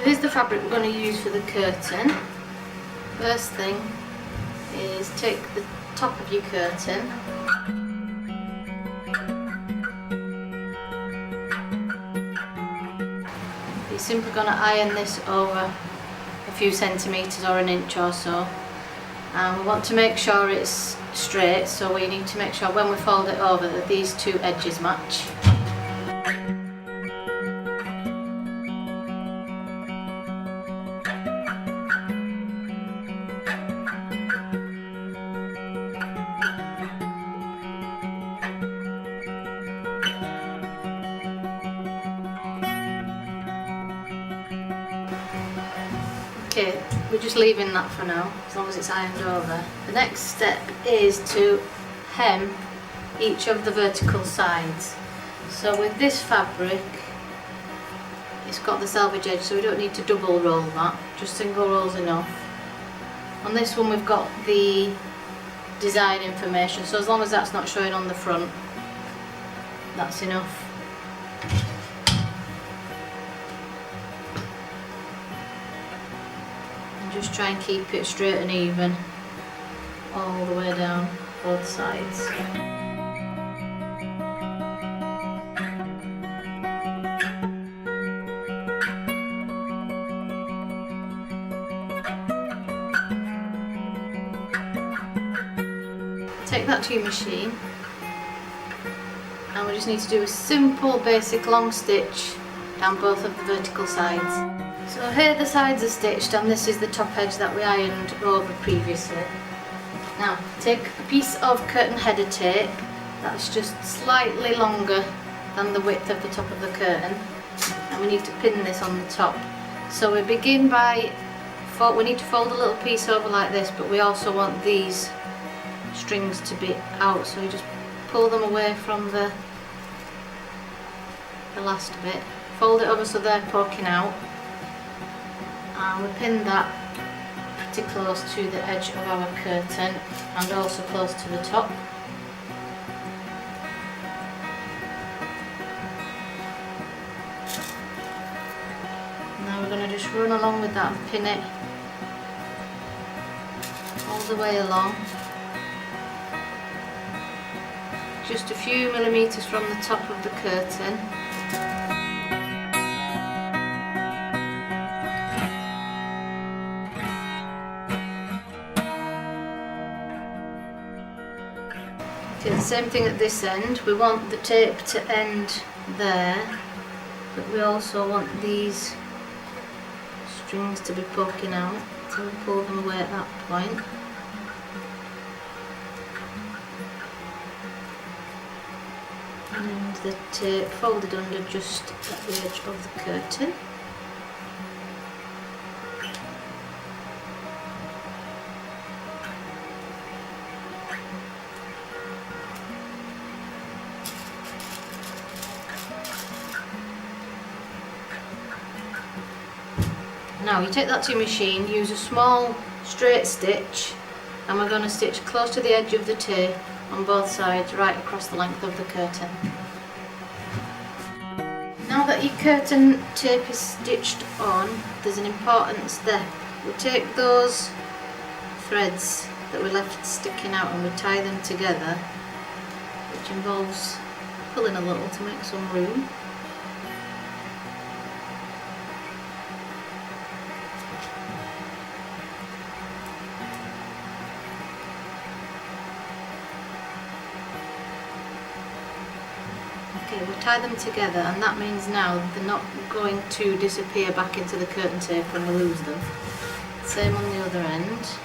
So here's the fabric we're going to use for the curtain. First thing is take the top of your curtain, you're simply going to iron this over a few centimetres or an inch or so, and we want to make sure it's straight, so we need to make sure when we fold it over that these two edges match. Okay, we're just leaving that for now, as long as it's ironed over. The next step is to hem each of the vertical sides. So with this fabric, it's got the selvage edge, so we don't need to double roll that, just single roll's enough. On this one we've got the design information, so as long as that's not showing on the front, that's enough. Just try and keep it straight and even all the way down both sides. Take that to your machine, and we just need to do a simple basic long stitch down both of the vertical sides. So here the sides are stitched, and this is the top edge that we ironed over previously. Now take a piece of curtain header tape that's just slightly longer than the width of the top of the curtain, and we need to pin this on the top. So we begin by, we need to fold a little piece over like this, but we also want these strings to be out, so you just pull them away from the last bit, fold it over so they're poking out, and we pin that pretty close to the edge of our curtain and also close to the top. Now we're going to just run along with that and pin it all the way along, just a few millimetres from the top of the curtain. Okay, the same thing at this end. We want the tape to end there, but we also want these strings to be poking out, so we'll pull them away at that point. And the tape folded under just at the edge of the curtain. Now you take that to your machine, use a small straight stitch, and we're going to stitch close to the edge of the tape on both sides, right across the length of the curtain. Now that your curtain tape is stitched on, there's an important step. We take those threads that we left sticking out and we tie them together, which involves pulling a little to make some room. Okay, we tie them together, and that means now they're not going to disappear back into the curtain tape when we lose them. Same on the other end.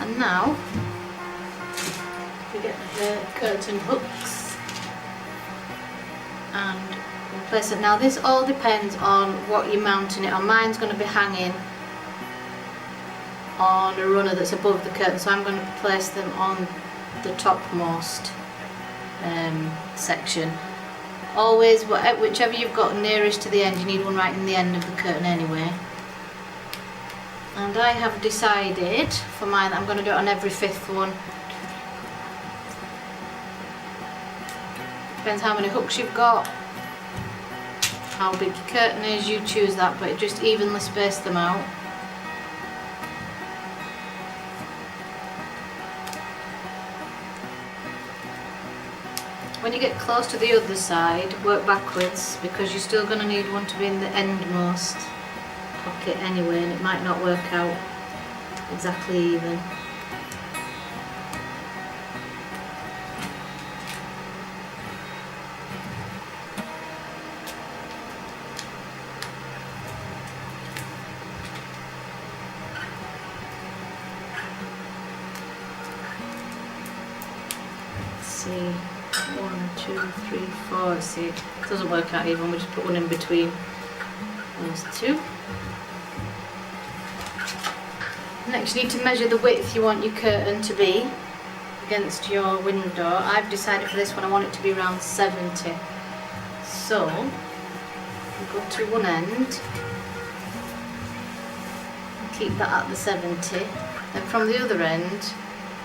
And now we get the curtain hooks and we'll place it. Now this all depends on what you're mounting it on. Mine's going to be hanging on a runner that's above the curtain, so I'm going to place them on the topmost section. Always, whichever you've got nearest to the end, you need one right in the end of the curtain anyway. And I have decided for mine that I'm going to do it on every 5th one. Depends how many hooks you've got, how big your curtain is, you choose that, but just evenly space them out. When you get close to the other side, work backwards, because you're still going to need one to be in the endmost pocket anyway, and it might not work out exactly even. Let's see. 1, 2, 3, 4. Let's see, it doesn't work out even, we just put one in between those two. Next you need to measure the width you want your curtain to be against your window. I've decided for this one I want it to be around 70. So we go to one end and keep that at the 70. Then from the other end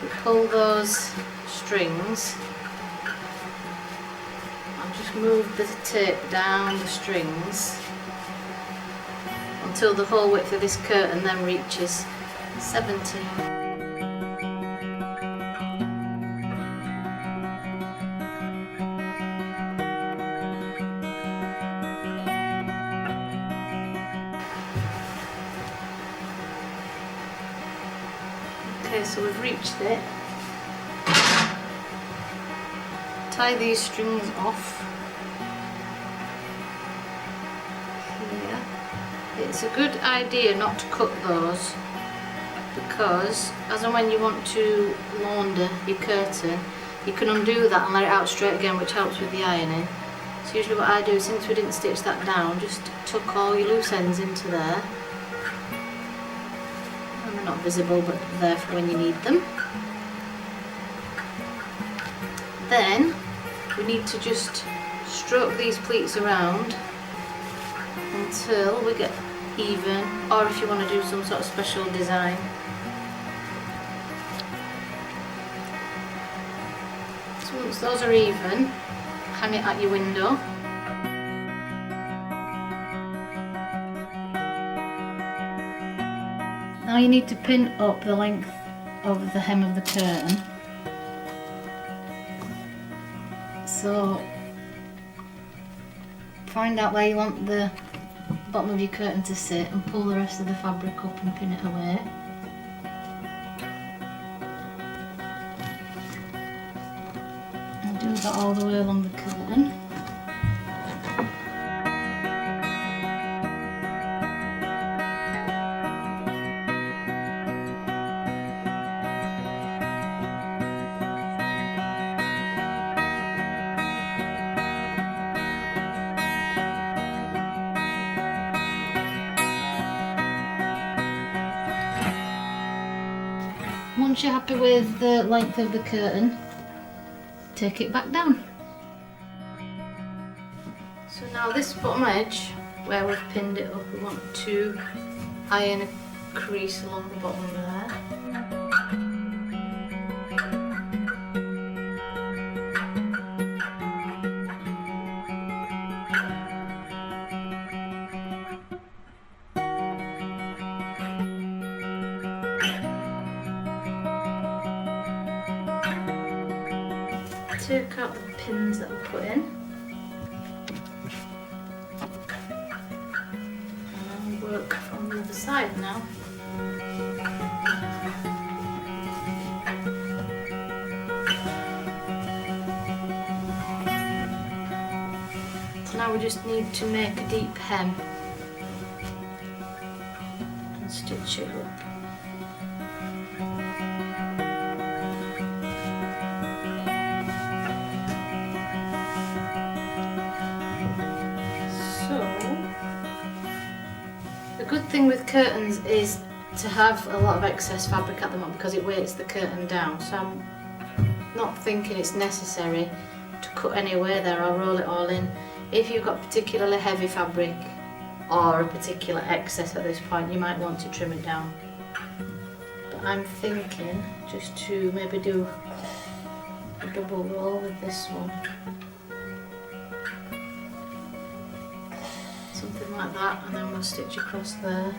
we pull those strings. Just move the tape down the strings until the whole width of this curtain then reaches 70. Okay, so we've reached it. Tie these strings off here. It's a good idea not to cut those, because as and when you want to launder your curtain, you can undo that and let it out straight again, which helps with the ironing. So usually what I do, since we didn't stitch that down, just tuck all your loose ends into there. And they're not visible, but they're there for when you need them. Then we need to just stroke these pleats around until we get even, or if you want to do some sort of special design. So once those are even, hang it at your window. Now you need to pin up the length of the hem of the curtain. So find out where you want the bottom of your curtain to sit and pull the rest of the fabric up and pin it away. And do that all the way along the curtain. Once you're happy with the length of the curtain, take it back down. So now this bottom edge, where we've pinned it up, we want to iron a crease along the bottom there. Take out the pins that we put in, and I'll work from the other side now. So now we just need to make a deep hem and stitch it up. The good thing with curtains is to have a lot of excess fabric at the moment because it weights the curtain down, so I'm not thinking it's necessary to cut any away there, I'll roll it all in. If you've got particularly heavy fabric or a particular excess at this point, you might want to trim it down. But I'm thinking just to maybe do a double roll with this one. Something like that, and then we'll stitch across there.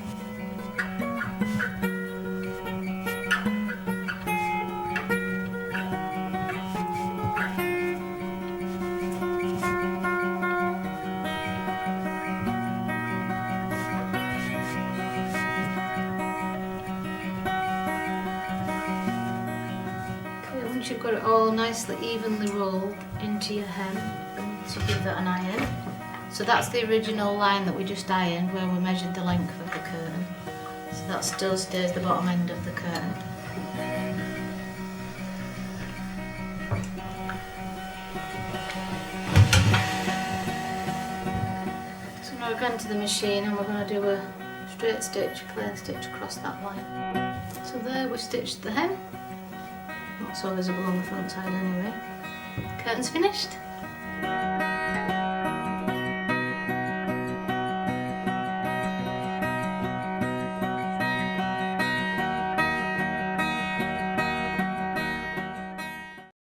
Once you've got it all nicely evenly rolled into your hem, you need to give that an iron. So that's the original line that we just ironed where we measured the length of the curtain. So that still stays the bottom end of the curtain. So now we're going to the machine and we're going to do a straight stitch, plain stitch across that line. So there we stitched the hem. Not so visible on the front side anyway. Curtain's finished.